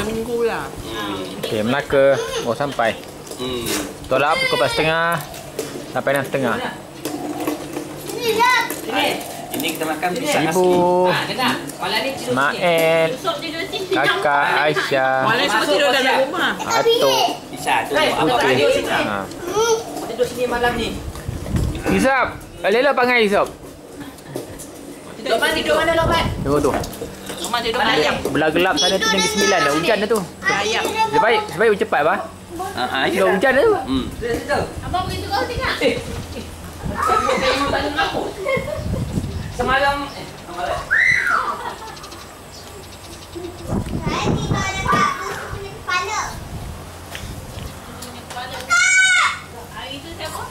tunggu lah. Okey, Melaka baru sampai. Tolak pukul 4.30 sampai 6.30. Ini kita makan pisang Ibu, asli. Mael, kakak Aisyah, Malam semua tidur dalam rumah. Atuk. Pisang tu. Okey. Tidur sini malam ni. Isap, Lela panggil Isap. Lokman tidur mana Lokman? Tengok tu. Lokman tidur mana ayam? Belah gelap sana tu Negeri Sembilan dah. Hujan dah tu. Ayam. Sebaik cepat bah. Ya. Hujan dah tu. Abang begitu kau tengok. Semalam Hari tu saya pun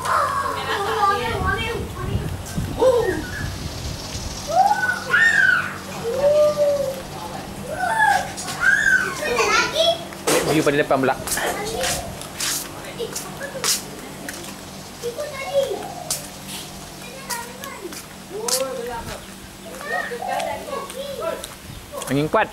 View pada depan pula. Angin kuat.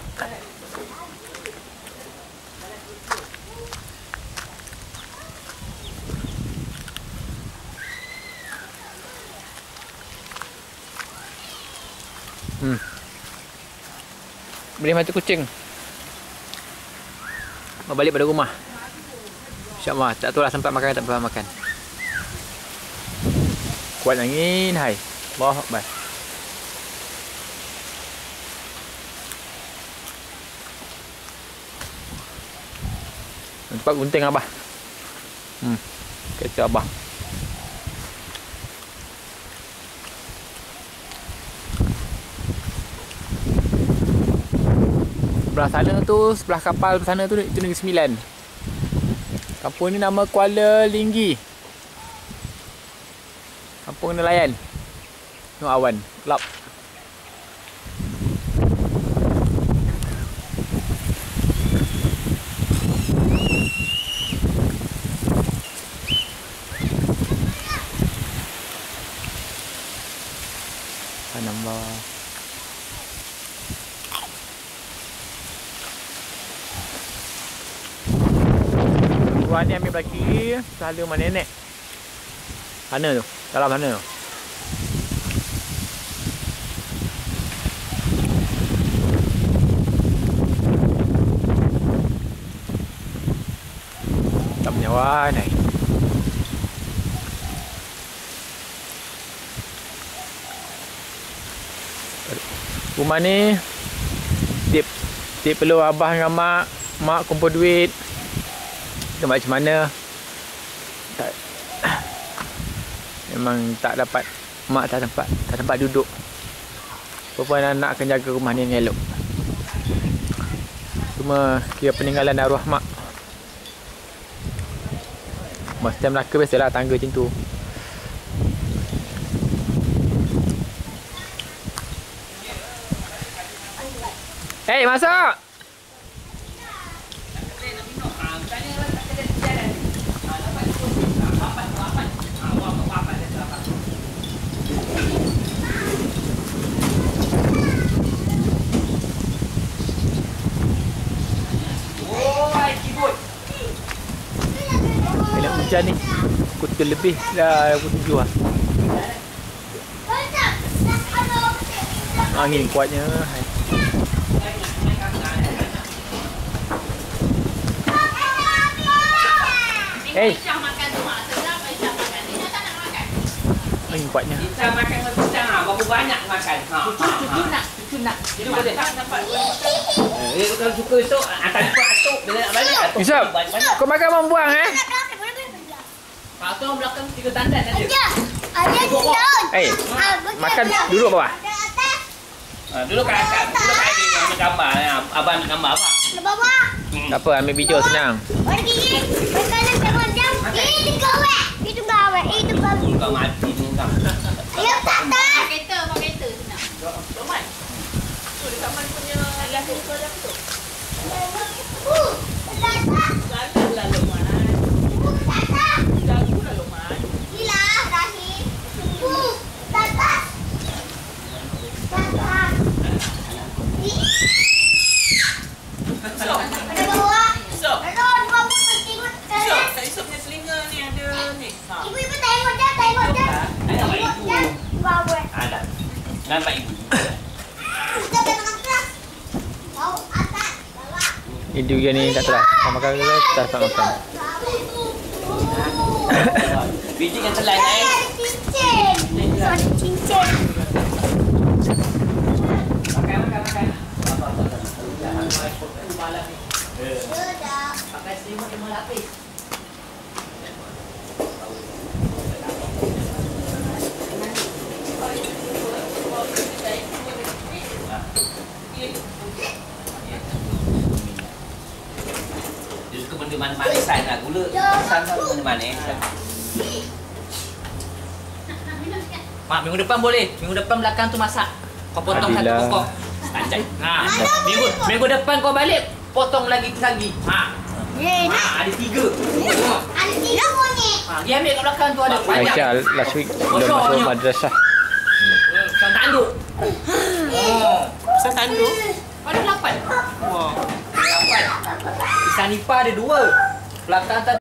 Beli mati kucing. Mau balik pada rumah. InsyaAllah. Tak tahu lah sempat makan tak sempat makan. Kuat angin. Hai. Allahu Akbar. Tempat gunting Abah. Kereta Abah. Sebelah sana tu, sebelah kapal sana tu, itu Negeri Sembilan. Kampung ni nama Kuala Linggi. Kampung nelayan. Tengok awan, gelap. Tanam bawah. Tuan ni ambil belah kiri, sahala rumah nenek. Sana tu, dalam sana tu. Tak menyawa naik. Rumah ni Tip perlu abah dengan mak kumpul duit. Kita macam mana tak, memang tak dapat. Mak tak tempat duduk. Perempuan anak akan jaga rumah ni dengan elok. Cuma kira peninggalan arwah mak. Masa Melaka biasalah tangga macam tu. Hey, masuk! Kena hujan ni. Pukul 3 lebih dah, pukul 7 lah. Angin kuatnya. Hey. Aisyah makan tu mak sedap. Aisyah makan. Dia tak nak makan. Angin kuatnya. Kita makan pisang berapa banyak makan. Cucu nak. Jadi boleh tak dapat. Kalau suka esok tadi pun atuk bila nak balik atuk. Isap, kau makan mau buang Pak tu belakang 3 tandan ada. Ada daun. Eh, makan duduk bawah. Dulu kat atas, ambil gambar. Abang ambil gambar apa? Di bawah. Tak apa, ambil video senang. Pergi. Makanan kawan jam. Itu gawe. Itu gawe. Itu gawe. Kau mati ni kau. Ayo tata. Pakai kereta senang. Roman. Tu dekat mana punya last sekolah tu. Tata. Janganlah Lokman. Tata. Janganlah Lokman. Gila, Rahim. Tata. Tata. Ada bawah. Nampak ibu. Kita makan keras. Mau atas, bawah. Itu dia ni tak telah. Kau makan ke tak dapat makan. Biji kan selai eh. Cincin. Ada cincin. Makan. Sudah. Pakai selimut 5 lapis. Dia suka benda manis-manisan lah. Gula asam kan benda manis. Mak, minggu depan boleh. Minggu depan belakang tu masak. Kau potong satu Adilah. pokok. Anjay. Ha. Minggu depan kau balik, potong lagi. Ha. Ye, Ha, ada 3. ada 3 monyet. Ha, dia ambil kat belakang tu ada banyak. Aisyah last week dah masuk madrasah. Sang tanduk. Oh, Pasal tanduk. ada 8. Wah, 8. Pisang nipah ada 2. Belakang tadi